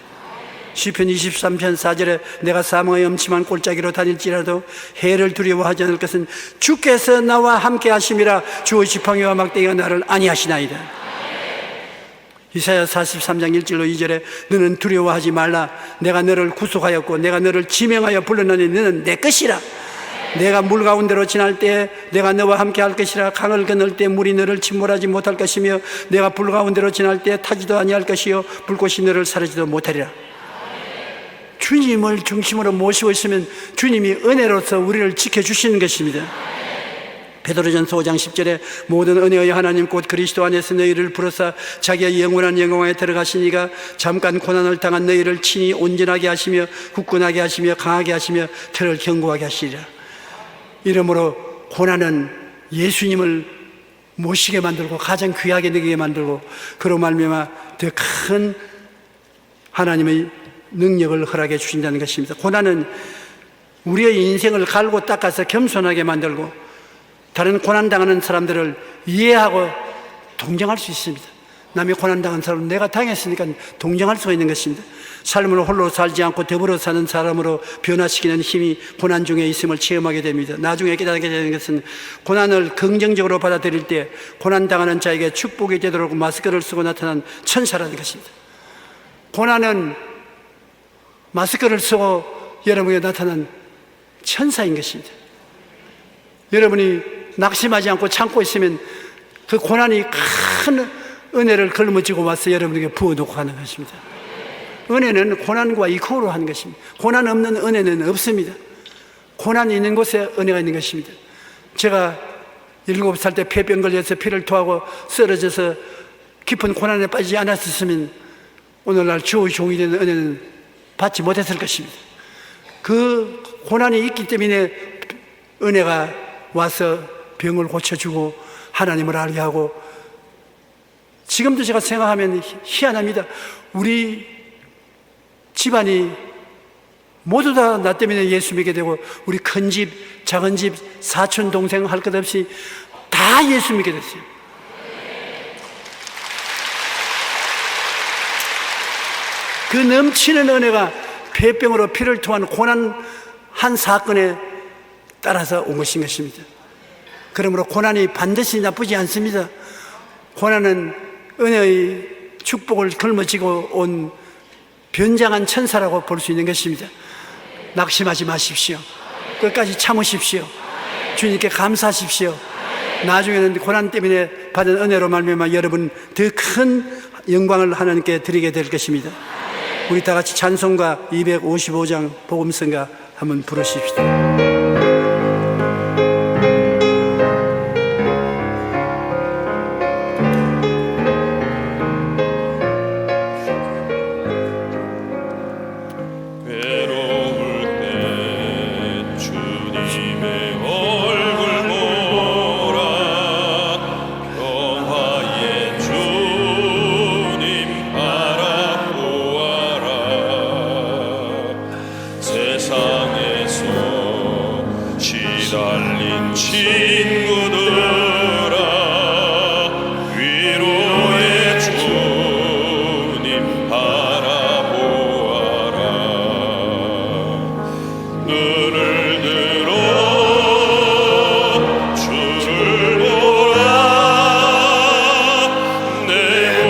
시편 23편 4절에 내가 사망의 엄침한 골짜기로 다닐지라도 해를 두려워하지 않을 것은 주께서 나와 함께 하심이라. 주의 지팡이와 막대기가 나를 안위하시나이다. 이사야 43장 1절로 2절에 너는 두려워하지 말라. 내가 너를 구속하였고 내가 너를 지명하여 불렀나니 너는 내 것이라. 내가 물 가운데로 지날 때 내가 너와 함께 할 것이라. 강을 건널 때 물이 너를 침몰하지 못할 것이며 내가 불 가운데로 지날 때 타지도 아니할 것이요 불꽃이 너를 사르지도 못하리라. 주님을 중심으로 모시고 있으면 주님이 은혜로서 우리를 지켜주시는 것입니다. 베드로전서 5장 10절에 모든 은혜의 하나님 곧 그리스도 안에서 너희를 부르사 자기의 영원한 영광에 들어가시니가 잠깐 고난을 당한 너희를 친히 온전하게 하시며 굳건하게 하시며 강하게 하시며 터를 견고하게 하시리라. 이러므로 고난은 예수님을 모시게 만들고 가장 귀하게 느끼게 만들고 그로 말미암아 더 큰 하나님의 능력을 허락해 주신다는 것입니다. 고난은 우리의 인생을 갈고 닦아서 겸손하게 만들고 다른 고난당하는 사람들을 이해하고 동정할 수 있습니다. 남이 고난당한 사람은 내가 당했으니까 동정할 수가 있는 것입니다. 삶을 홀로 살지 않고 더불어 사는 사람으로 변화시키는 힘이 고난 중에 있음을 체험하게 됩니다. 나중에 깨닫게 되는 것은 고난을 긍정적으로 받아들일 때 고난당하는 자에게 축복이 되도록 마스크를 쓰고 나타난 천사라는 것입니다. 고난은 마스크를 쓰고 여러분에게 나타난 천사인 것입니다. 여러분이 낙심하지 않고 참고 있으면 그 고난이 큰 은혜를 걸머쥐고 와서 여러분에게 부어놓고 가는 것입니다. 은혜는 고난과 이코로 하는 것입니다. 고난 없는 은혜는 없습니다. 고난이 있는 곳에 은혜가 있는 것입니다. 제가 7살 때 폐병 걸려서 피를 토하고 쓰러져서 깊은 고난에 빠지지 않았으면 오늘날 주의 종이 되는 은혜는 받지 못했을 것입니다. 그 고난이 있기 때문에 은혜가 와서 병을 고쳐주고 하나님을 알게 하고, 지금도 제가 생각하면 희한합니다. 우리 집안이 모두 다 나 때문에 예수 믿게 되고, 우리 큰 집, 작은 집, 사촌, 동생 할 것 없이 다 예수 믿게 됐어요. 그 넘치는 은혜가 폐병으로 피를 토한 고난 한 사건에 따라서 온 것인 것입니다. 그러므로 고난이 반드시 나쁘지 않습니다. 고난은 은혜의 축복을 걸머쥐고 온 변장한 천사라고 볼 수 있는 것입니다. 낙심하지 마십시오. 끝까지 참으십시오. 주님께 감사하십시오. 나중에는 고난 때문에 받은 은혜로 말미암아 여러분 더 큰 영광을 하나님께 드리게 될 것입니다. 우리 다 같이 찬송가 255장 복음성가 한번 부르십시다. 시달린 친구들아 위로의 주님 바라보아라. 눈을 들어 주를 보라. 내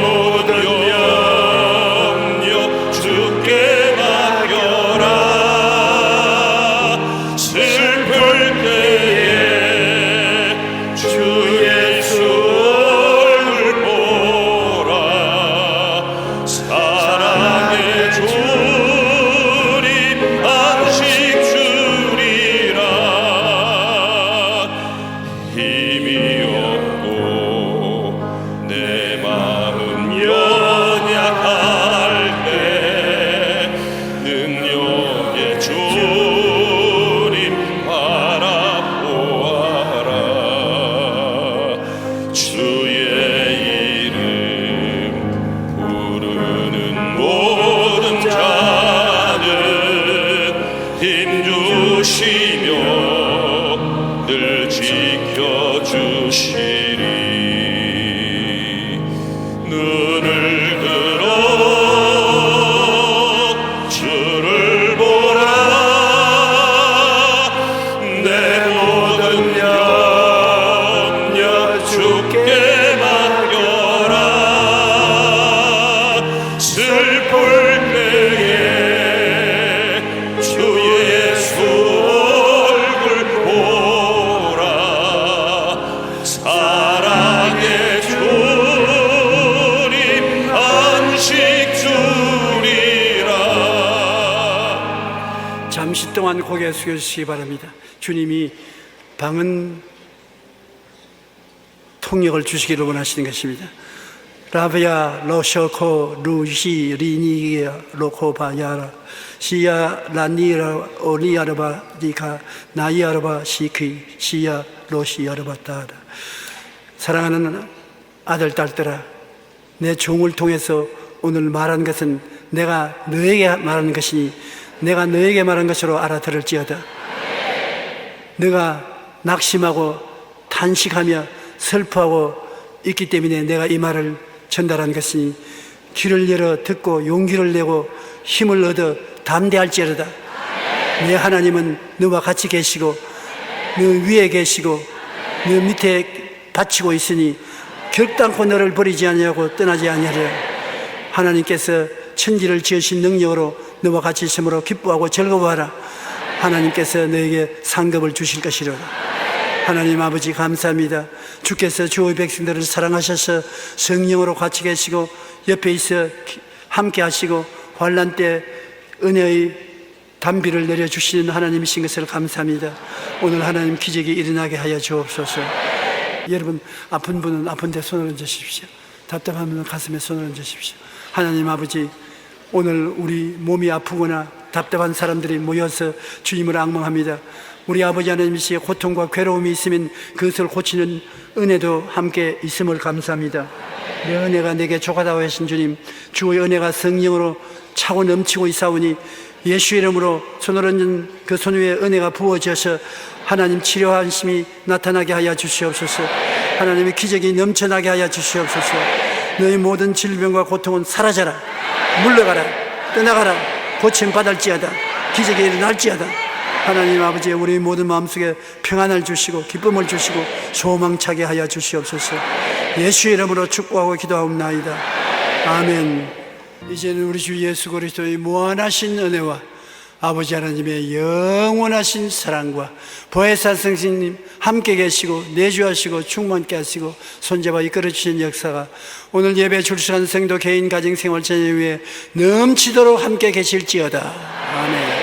모든 염려 주께 맡겨라. 슬플 때에 주 예수 얼굴 보라. 사랑의 주님 안식 주리라. 힘이 없고 내 마음 연약할 때 능력의 주님 바라보아라. 주의 이름 부르는 모든 자는 힘 주시며 늘 지켜주시리. 눈을 들어 주를 보라. 내 모든 염려 주께 맡겨라. 슬플 때에 주 예수 얼굴 보라. 사랑의 주님 안식 주리라. 잠시 동안 고개 숙여주시기 바랍니다. 주님이 방언 통역을 주시기를 원하시는 것입니다. 라베야 로쇼코 루시 리니야 로코바야라 시야 라니라 오리아르바 니카 나이아르바 시키 시야 로시아르바따라. 사랑하는 아들 딸들아, 내 종을 통해서 오늘 말한 것은 내가 너에게 말하는 것이니 내가 너에게 말한 것으로 알아들을지어다. 내가 낙심하고 탄식하며 슬퍼하고 있기 때문에 내가 이 말을 전달한 것이니 귀를 열어 듣고 용기를 내고 힘을 얻어 담대할지어다. 내 하나님은 너와 같이 계시고 너 위에 계시고 너 밑에 바치고 있으니 결단코 너를 버리지 아니하고 떠나지 아니하리라. 하나님께서 천지를 지으신 능력으로 너와 같이 있으므로 기뻐하고 즐거워하라. 하나님께서 너에게 상급을 주실 것이로다. 하나님 아버지 감사합니다. 주께서 주의 백성들을 사랑하셔서 성령으로 같이 계시고 옆에 있어 함께 하시고 환난 때 은혜의 담비를 내려주시는 하나님이신 것을 감사합니다. 오늘 하나님 기적이 일어나게 하여 주옵소서. 여러분 아픈 분은 아픈 데 손을 얹으십시오. 답답한 분은 가슴에 손을 얹으십시오. 하나님 아버지, 오늘 우리 몸이 아프거나 답답한 사람들이 모여서 주님을 앙망합니다. 우리 아버지 하나님이시여, 고통과 괴로움이 있으면 그것을 고치는 은혜도 함께 있음을 감사합니다. 내 은혜가 내게 족하다고 하신 주님, 주의 은혜가 성령으로 차고 넘치고 있사오니 예수 이름으로 손을 얹은 그 손 위에 은혜가 부어져서 하나님 치료하심이 나타나게 하여 주시옵소서. 하나님의 기적이 넘쳐나게 하여 주시옵소서. 너희 모든 질병과 고통은 사라져라, 물러가라, 떠나가라, 고침받을지어다, 기적이 일어날지어다. 하나님 아버지, 우리 모든 마음속에 평안을 주시고 기쁨을 주시고 소망차게 하여 주시옵소서. 예수 이름으로 축복하고 기도하옵나이다. 아멘. 이제는 우리 주 예수 그리스도의 무한하신 은혜와 아버지 하나님의 영원하신 사랑과 보혜사 성신님 함께 계시고 내주하시고 충만케 하시고 손잡아 이끌어 주신 역사가 오늘 예배 출석한 성도 개인 가정 생활 자녀 위에 넘치도록 함께 계실지어다. 아멘.